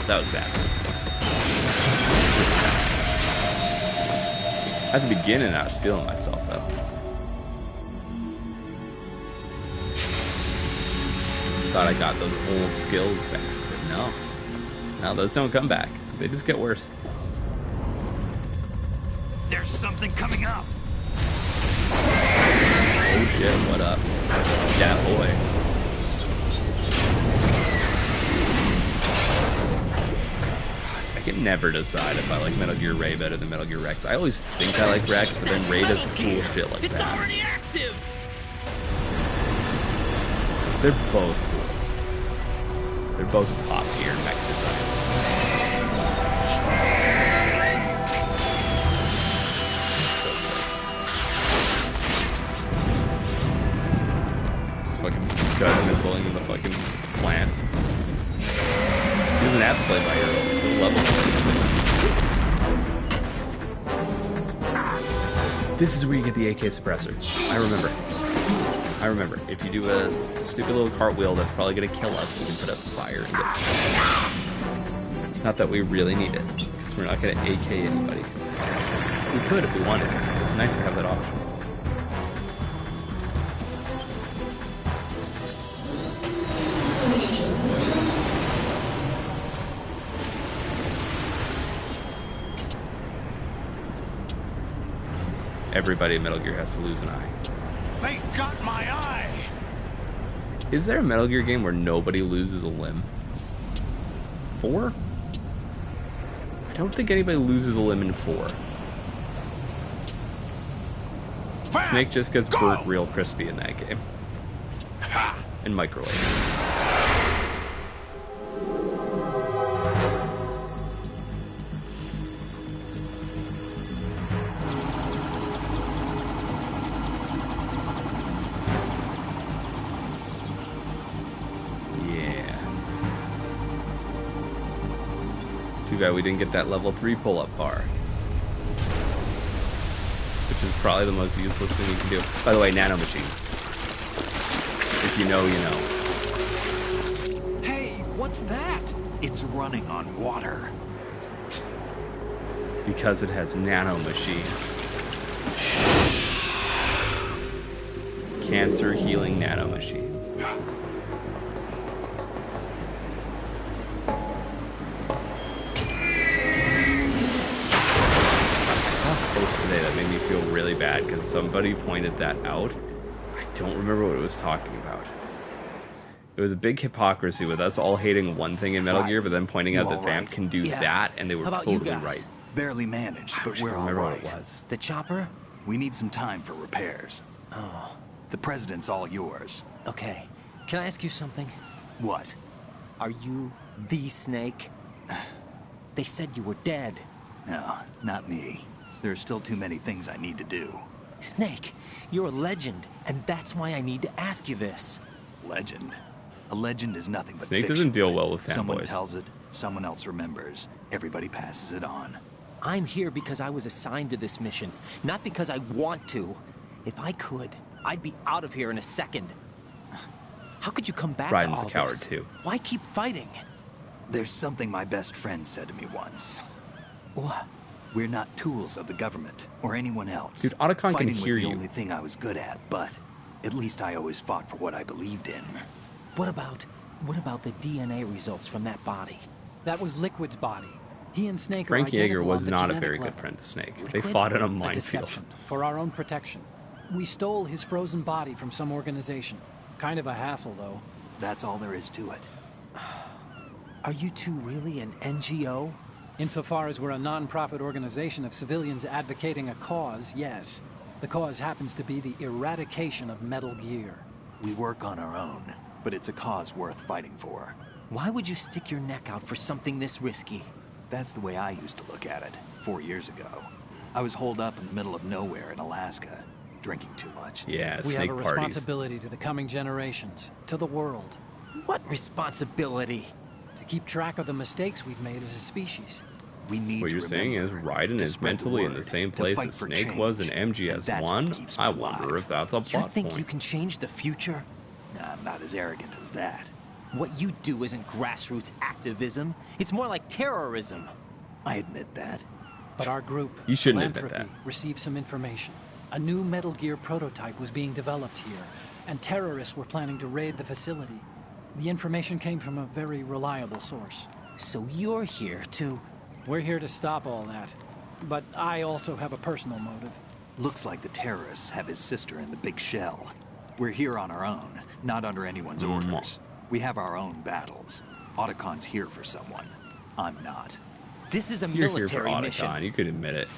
That was bad. At the beginning, I was feeling myself, though. Thought I got those old skills back, but no. No, those don't come back. They just get worse. There's something coming up. Oh shit, what up? Yeah, boy. I can never decide if I like Metal Gear Ray better than Metal Gear Rex. I always think I like Rex, but then Ray does cool shit like that. It's already active. They're both cool. They're both top tier mech design. Just fucking scud missiling in the fucking plant. He doesn't have to play by ear, it's still level play. This is where you get the AK suppressor. I remember. If you do a stupid little cartwheel, that's probably going to kill us. We can put up fire and get... Not that we really need it, because we're not going to AK anybody. We could if we wanted to. It's nice to have that option. Everybody in Metal Gear has to lose an eye. They got my eye! Is there a Metal Gear game where nobody loses a limb? 4? I don't think anybody loses a limb in 4. Snake just gets burnt real crispy in that game. And microwave. Too bad we didn't get that level 3 pull-up bar. Which is probably the most useless thing you can do. By the way, nanomachines. If you know, you know. Hey, what's that? It's running on water. Because it has nanomachines. Cancer healing nanomachines. Today that made me feel really bad because somebody pointed that out. I don't remember what it was talking about. It was a big hypocrisy with us all hating one thing in Metal Gear, but then pointing out that Vamp can do that, and they were totally right. Barely managed, but we're all right. What it was. The chopper? We need some time for repairs. Oh. The president's all yours. Okay. Can I ask you something? What? Are you the Snake? They said you were dead. No, not me. There are still too many things I need to do. Snake, you're a legend, and that's why I need to ask you this. Legend? A legend is nothing but Snake fiction. doesn't deal well with fanboys. Someone tells it, someone else remembers. Everybody passes it on. I'm here because I was assigned to this mission, not because I want to. If I could, I'd be out of here in a second. How could you come back to all a coward this? Too. Why keep fighting? There's something my best friend said to me once. What? We're not tools of the government or anyone else. Dude, Otacon can Fighting hear was the you. only thing I was good at, but at least I always fought for what I believed in. What about the DNA results from that body? That was Liquid's body. He and Snake Frank are identical Yeager was on the not a genetic very good level. friend to Snake. They Liquid? fought in a A minefield. deception for our own protection. We stole his frozen body from some organization. Kind of a hassle, though. That's all there is to it. Are you two really an NGO? Insofar as we're a non-profit organization of civilians advocating a cause, yes. The cause happens to be the eradication of Metal Gear. We work on our own, but it's a cause worth fighting for. Why would you stick your neck out for something this risky? That's the way I used to look at it 4 years ago. I was holed up in the middle of nowhere in Alaska, drinking too much. Yeah, We have Snake a parties. responsibility to the coming generations, to the world, What responsibility? to keep track of the mistakes we've made as a species. We need What to you're saying is remember Raiden to is spread the mentally in word, the same to place fight as for Snake was in change, and that's MGS1? what keeps me I wonder alive. if that's a You plot think point. you can change the future? I'm not as arrogant as that. What you do isn't grassroots activism. It's more like terrorism. I admit that. But our group, You shouldn't admit Philanthropy, that. received some information. A new Metal Gear prototype was being developed here, and terrorists were planning to raid the facility. The information came from a very reliable source. So you're here to... We're here to stop all that. But I also have a personal motive. Looks like the terrorists have his sister in the big shell. We're here on our own, not under anyone's orders. We have our own battles. Otacon's here for someone. I'm not. This is a You're here for military mission. Otacon. You could admit it.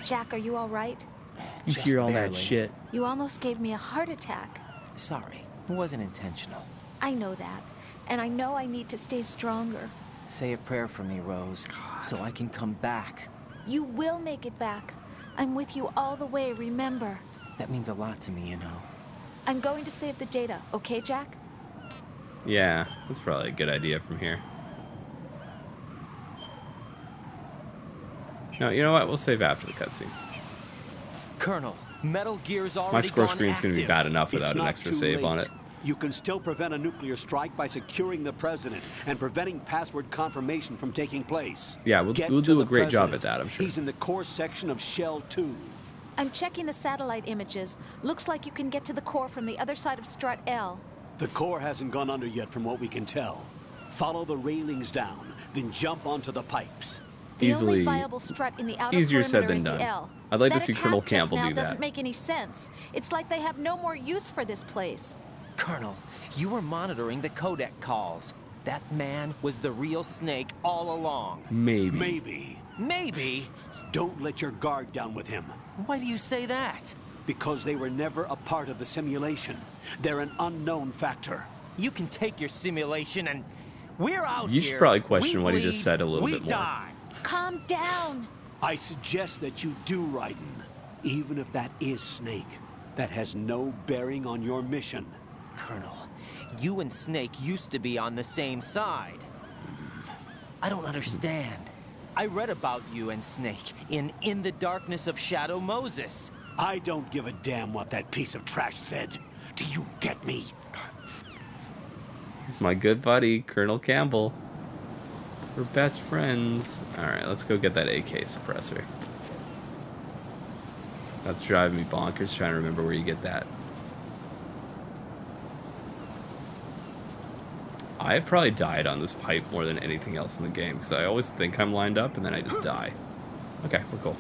Jack, are you all right? You Just hear all that barely. shit. You almost gave me a heart attack. Sorry, it wasn't intentional. I know that. And I know I need to stay stronger. Say a prayer for me, Rose, so I can come back. You will make it back. I'm with you all the way, remember. That means a lot to me, you know. I'm going to save the data, okay, Jack? Yeah, that's probably a good idea from here. No, you know what? We'll save after the cutscene. Colonel, Metal Gear's already My score gone screen's going to be active. bad enough It's without an not extra too save on late. it. You can still prevent a nuclear strike by securing the president and preventing password confirmation from taking place. Yeah, we'll Get do to a the great job president. at that, I'm sure. He's in the core section of Shell 2. I'm checking the satellite images. Looks like you can get to the core from the other side of Strut L. The core hasn't gone under yet from what we can tell. Follow the railings down, then jump onto the pipes. The Easily only viable strut in the outer easier said perimeter than is done. the L. I'd like to That see attack Colonel just Campbell now do doesn't that. make any sense. It's like they have no more use for this place. Colonel, you were monitoring the codec calls. That man was the real Snake all along. Maybe. Maybe. Maybe? Don't let your guard down with him. Why do you say that? Because they were never a part of the simulation. They're an unknown factor. You can take your simulation and... We're out You here. should probably question We what he bleed, just said a little we bit more. Die. Calm down. I suggest that you do, Raiden. Even if that is Snake. That has no bearing on your mission. Colonel, you and Snake used to be on the same side. I don't understand. I read about you and Snake in the Darkness of Shadow Moses. I don't give a damn what that piece of trash said. Do you get me? He's my good buddy, Colonel Campbell. We're best friends. Alright, let's go get that AK suppressor. That's driving me bonkers trying to remember where you get that. I've probably died on this pipe more than anything else in the game, because I always think I'm lined up and then I just die. Okay, we're cool.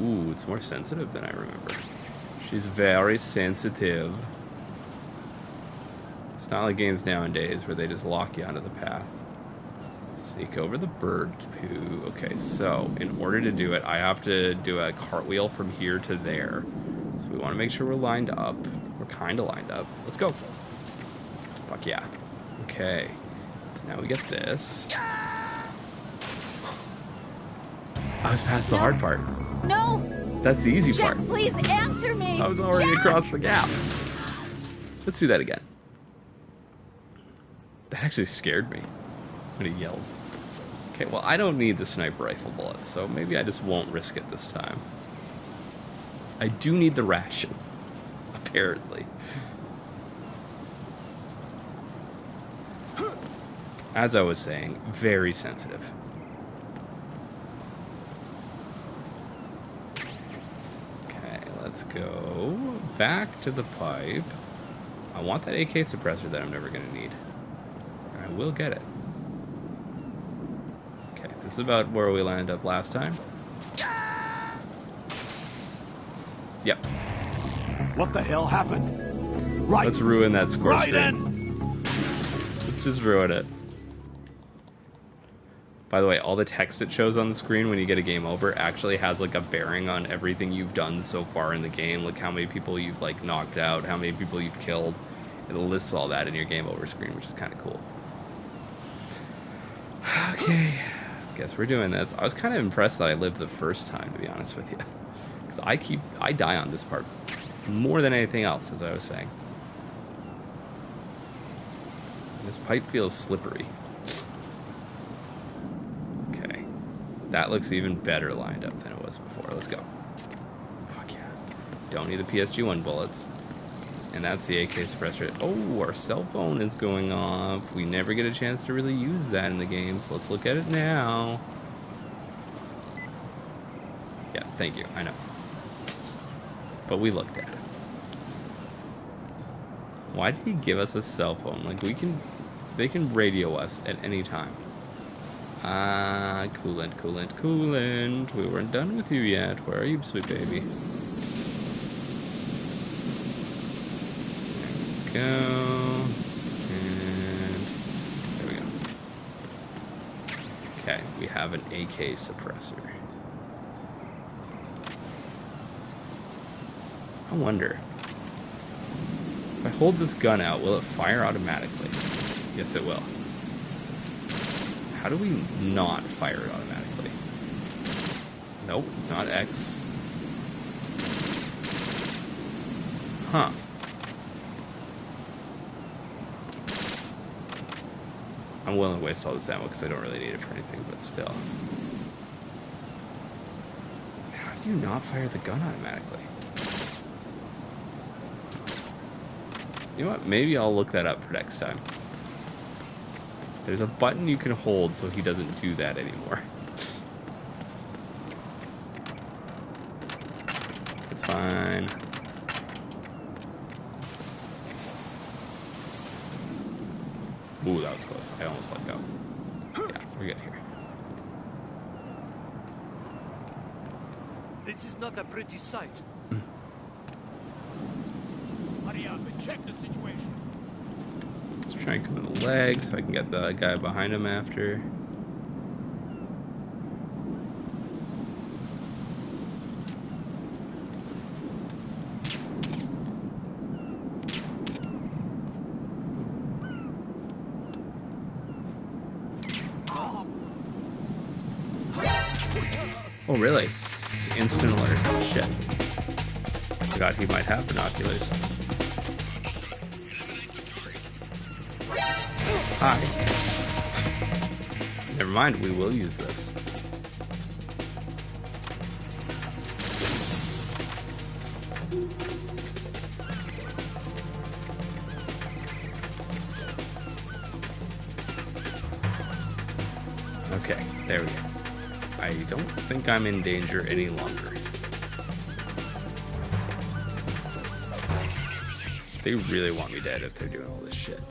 Ooh, it's more sensitive than I remember. She's very sensitive. It's not like games nowadays where they just lock you onto the path. Sneak over the bird poo. Okay, so in order to do it, I have to do a cartwheel from here to there. So we want to make sure we're lined up. We're kind of lined up. Let's go. Fuck yeah. Okay. So now we get this. I was past the hard part. No! That's the easy Jack, part. please answer me! I was already Jack! across the gap. Let's do that again. That actually scared me when he yelled. Okay, well, I don't need the sniper rifle bullets, so maybe I just won't risk it this time. I do need the ration, apparently. As I was saying, very sensitive. Okay, let's go back to the pipe. I want that AK suppressor that I'm never going to need. I will get it. Okay, this is about where we landed up last time. Yep. What the hell happened? Right. Let's ruin that score Right screen. in. Let's just ruin it. By the way, all the text it shows on the screen when you get a game over actually has like a bearing on everything you've done so far in the game, like how many people you've like knocked out, how many people you've killed. It lists all that in your game over screen, which is kind of cool. Okay, guess we're doing this. I was kind of impressed that I lived the first time, to be honest with you, because I die on this part more than anything else, as I was saying. This pipe feels slippery. Okay, that looks even better lined up than it was before. Let's go. Fuck yeah. Don't need the PSG-1 bullets. And that's the AK suppressor. Oh, our cell phone is going off. We never get a chance to really use that in the game, so let's look at it now. Yeah, thank you, I know. But we looked at it. Why did he give us a cell phone? Like, they can radio us at any time. Ah, coolant, coolant, coolant. We weren't done with you yet. Where are you, sweet baby? There we go. And there we go. Okay, we have an AK suppressor. I wonder, if I hold this gun out, will it fire automatically? Yes, it will. How do we not fire it automatically? Nope, it's not X. Huh. I'm willing to waste all this ammo because I don't really need it for anything, but still. How do you not fire the gun automatically? You know what? Maybe I'll look that up for next time. There's a button you can hold so he doesn't do that anymore. It's fine. Ooh, that was close. I almost let go. Yeah, we're good here. This is not a pretty sight. Hurry up and check the situation. Let's try and come in the leg so I can get the guy behind him after. Oh, really? It's instant alert. Shit. Forgot he might have binoculars. Hi. Never mind, we will use this. Okay, there we go. I don't think I'm in danger any longer. They really want me dead if they're doing all this shit.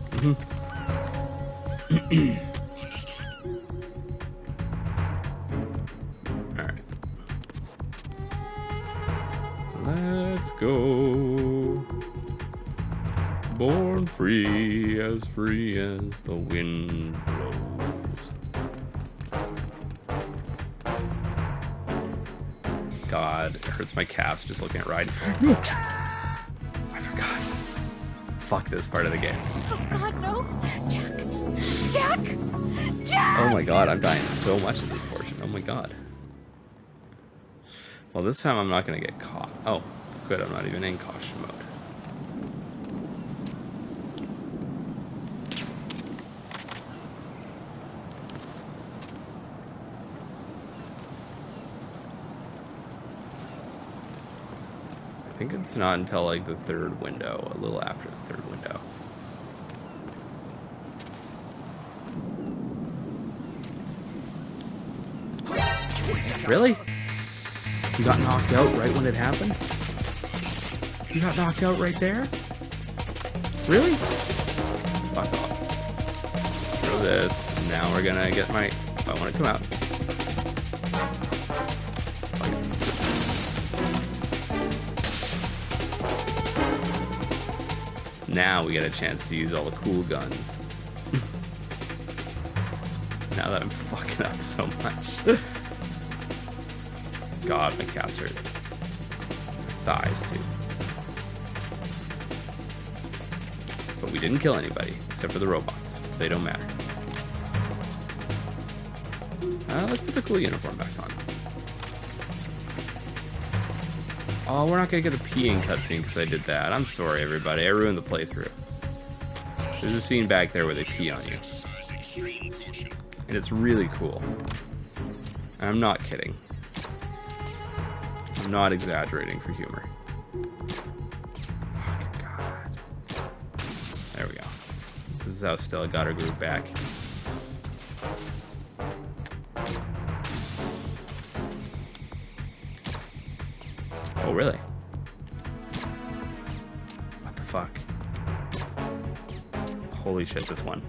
Alright. Let's go. Born free as the wind blows. God, it hurts my calves just looking at Ryden. I forgot. Fuck this part of the game. Oh God, no! Jack! Jack! Jack! Oh my god, I'm dying so much in this portion. Oh my god. Well, this time I'm not gonna get caught. Oh, good, I'm not even in caution mode. I think it's not until like the third window, a little after the third window. Really? You got knocked out right when it happened? You got knocked out right there? Really? Fuck off. Throw this. Now we're gonna get my... I want to come out. Now we get a chance to use all the cool guns. Now that I'm fucking up so much. God, my calves hurt. My thighs, too. But we didn't kill anybody, except for the robots. They don't matter. Let's put the cool uniform back on. Oh, we're not gonna get a peeing cutscene because I did that. I'm sorry, everybody. I ruined the playthrough. There's a scene back there where they pee on you. And it's really cool. And I'm not kidding. I'm not exaggerating for humor. Fucking God. This is how Stella got her group back. Oh, really? What the fuck? Holy shit, this one.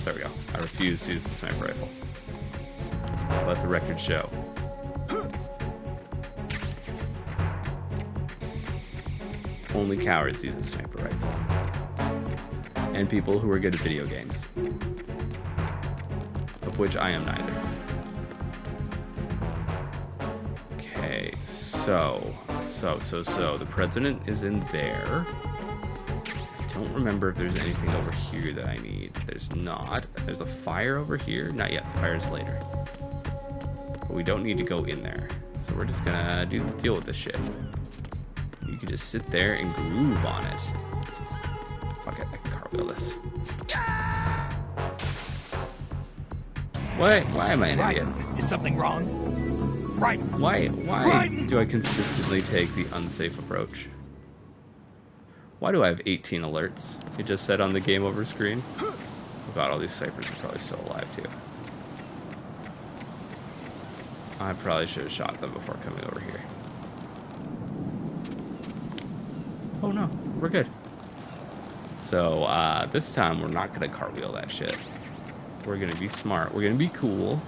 There we go. I refuse to use the sniper rifle. Let the record show. Only cowards use a sniper rifle. And people who are good at video games. Of which I am neither. Okay, so. The president is in there. I don't remember if there's anything over here that I need. There's not. There's a fire over here. Not yet. The fire's later. But we don't need to go in there. So we're just gonna deal with this shit. You can just sit there and groove on it. Fuck it, I can cartwheel this. Why am I an idiot? Is something wrong? Right. Why do I consistently take the unsafe approach? Why do I have 18 alerts? It just said on the game over screen. Oh god, all these snipers are probably still alive too. I probably should have shot them before coming over here. Oh no, we're good. So, this time we're not gonna cartwheel that shit. We're gonna be smart. We're gonna be cool.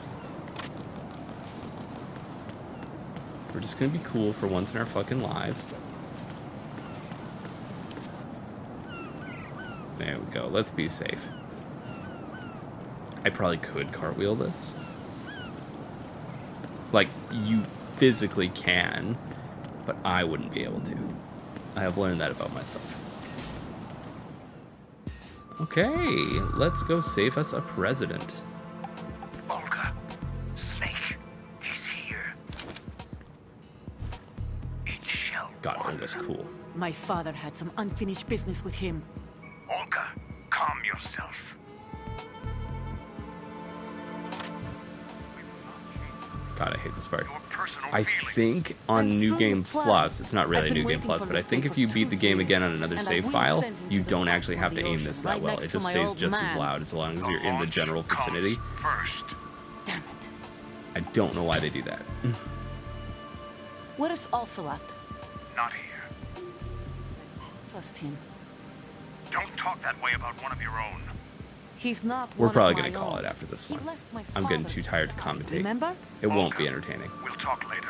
We're just gonna be cool for once in our fucking lives. There we go. Let's be safe. I probably could cartwheel this. Like, you physically can, but I wouldn't be able to. I have learned that about myself. Okay, let's go save us a president. Olga, Snake, he's here. In Shell God, 1. Olga's cool. My father had some unfinished business with him. Olga, calm yourself. God, I hate this part. Your personal I feelings. think on That's New brilliant Game plan. Plus, it's not really I've been New Game waiting Plus, for but I this think day if for you beat the 2 game again on years, another and I save will file, send him you to the don't bottom actually of have the to aim ocean, this that right well. next It to just my stays old just as man. loud as long as The you're in the launch general comes vicinity. First. Damn it. I don't know why they do that. Where is Ocelot? Not here. Trust him. Don't talk that way about one of your own. He's not We're one probably of my going to call own. it after this He one. left my I'm getting father too tired to behind, commentate. Remember? It won't be Olga, entertaining. We'll talk later.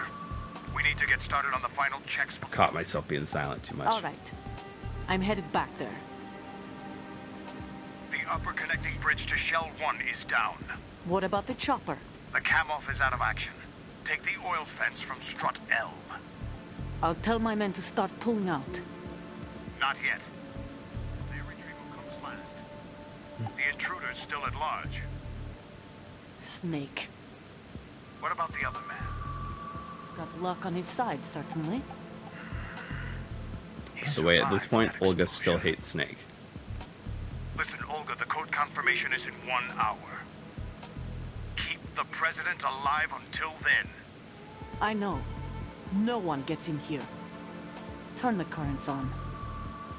We need to get started on the final checks for... Caught myself being silent too much. All right. I'm headed back there. The upper connecting bridge to Shell 1 is down. What about the chopper? The cam-off is out of action. Take the oil fence from strut L. I'll tell my men to start pulling out. Not yet. Their retrieval comes last. The intruder's still at large. Snake. What about the other man? He's got luck on his side, certainly. He By the way, at this survived point, that Olga still explosion. hates Snake. Listen, Olga, the code confirmation is in 1 hour. Keep the president alive until then. I know. No one gets in here. Turn the currents on.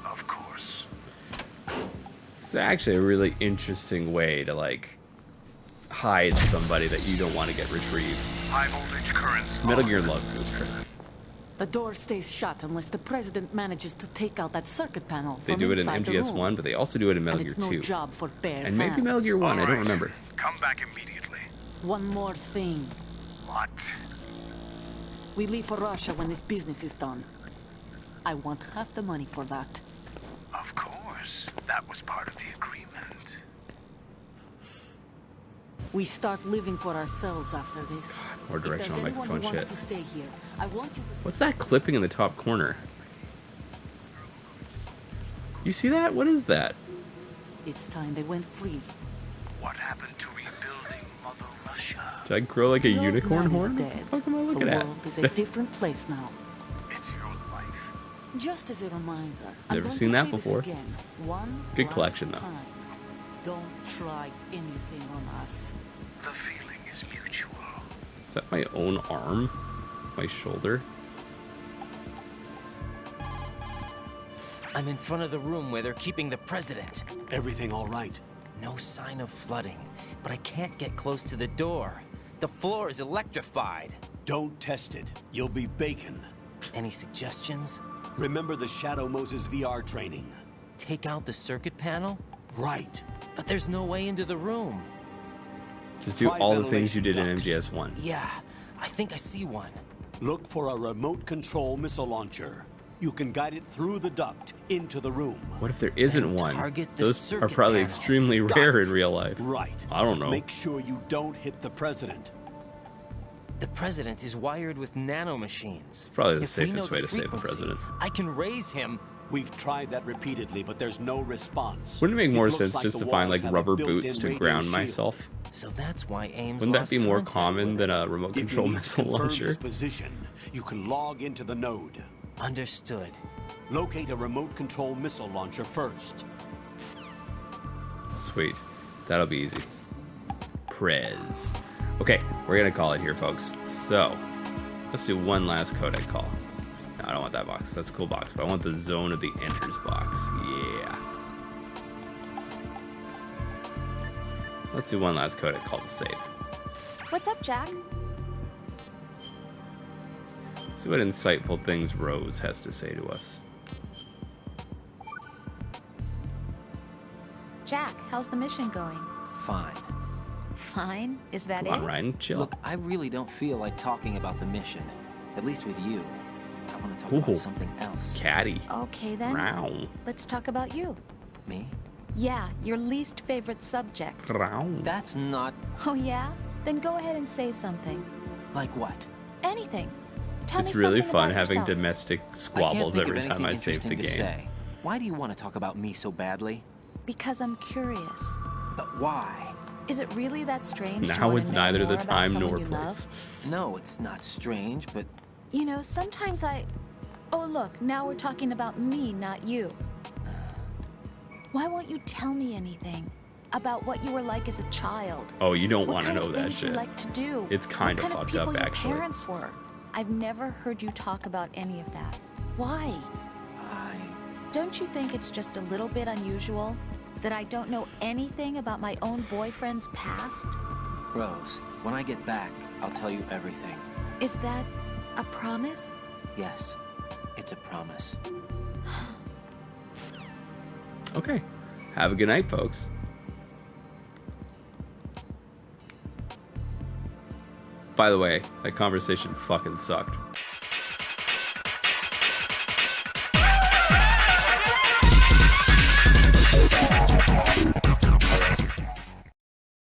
Of course. It's actually a really interesting way to, like, hide somebody that you don't want to get retrieved. High voltage currents. Metal on. Gear loves this trick. The door stays shut unless the president manages to take out that circuit panel They from do it in inside the MGS1, room. but they also do it in Metal And Gear it's no 2. job for bare And maybe hands. Metal Gear 1, All I don't right. remember. Come back immediately. One more thing. What? We leave for Russia when this business is done. I want half the money for that. Of course. That was part of the agreement. We start living for ourselves after this. More If there's directional anyone microphone who wants shit. to stay here, I want you to... What's that clipping in the top corner? You see that? What is that? It's time they went free. What happened to rebuilding Mother Russia? Did I grow like a The old unicorn man is horn? What the dead. fuck am I looking the at? world is a different place now. It's your life. Just as a reminder, I'm Never going seen to that say this before. again. One Good last collection, though. time. Don't try anything on us. The feeling is mutual. Is that my own arm? My shoulder? I'm in front of the room where they're keeping the president. Everything all right? No sign of flooding, but I can't get close to the door. The floor is electrified. Don't test it. You'll be bacon. Any suggestions? Remember the Shadow Moses VR training? Take out the circuit panel? Right. But there's no way into the room. Just do Try all the things you did in ventilation ducts. MGS1. Yeah, I think I see one. Look for a remote control missile launcher. You can guide it through the duct into the room. What if there isn't And one? target the Those are circuit probably panel. extremely rare in Duct. real life. Right. I don't know. Make sure you don't hit the president. The president is wired with nanomachines. It's probably the If we know safest way to save the frequency, president. I can raise him. We've tried that repeatedly, but there's no response. Wouldn't it make more looks sense like just the to find walls like have a rubber built-in boots to radio ground shield. myself? So that's why Ames Wouldn't that lost be more contact common with than it. a remote If you control need to missile confirm launcher? his position, you can log into the node. Understood. Locate a remote control missile launcher first. Sweet. That'll be easy. Prez. Okay, we're gonna call it here, folks. So, let's do one last codec call. No, I don't want that box. That's a cool box, but I want the zone of the enters box. Yeah. Let's do one last codec call to save. What's up, Jack? See what insightful things Rose has to say to us. Jack, how's the mission going? Fine. Fine? Is that Come on, it? Ryan, chill. Look, I really don't feel like talking about the mission. At least with you. I want to talk Ooh. about something else. Catty. Okay, then. Row. Let's talk about you. Me? Yeah, your least favorite subject. Row. That's not... Oh, yeah? Then go ahead and say something. like what? Anything. Tell It's me really something fun about having yourself. domestic I can't squabbles think of every anything time I save interesting the to game. say. Why do you want to talk about me so badly? Because I'm curious. But why? Is it really that strange to Now want it's to know neither more the about time someone nor you place. love? No, it's not strange, but You know, sometimes I... Oh, look, now we're talking about me, not you. Why won't you tell me anything about what you were like as a child? Oh, you don't What want to kind know of that things shit. you like to do? It's kind what of kind fucked people up, your actually. parents were. I've never heard you talk about any of that. Why? Don't you think it's just a little bit unusual that I don't know anything about my own boyfriend's past? Rose, when I get back, I'll tell you everything. Is that a promise? Yes, it's a promise. Okay. Have a good night, folks. By the way, that conversation fucking sucked.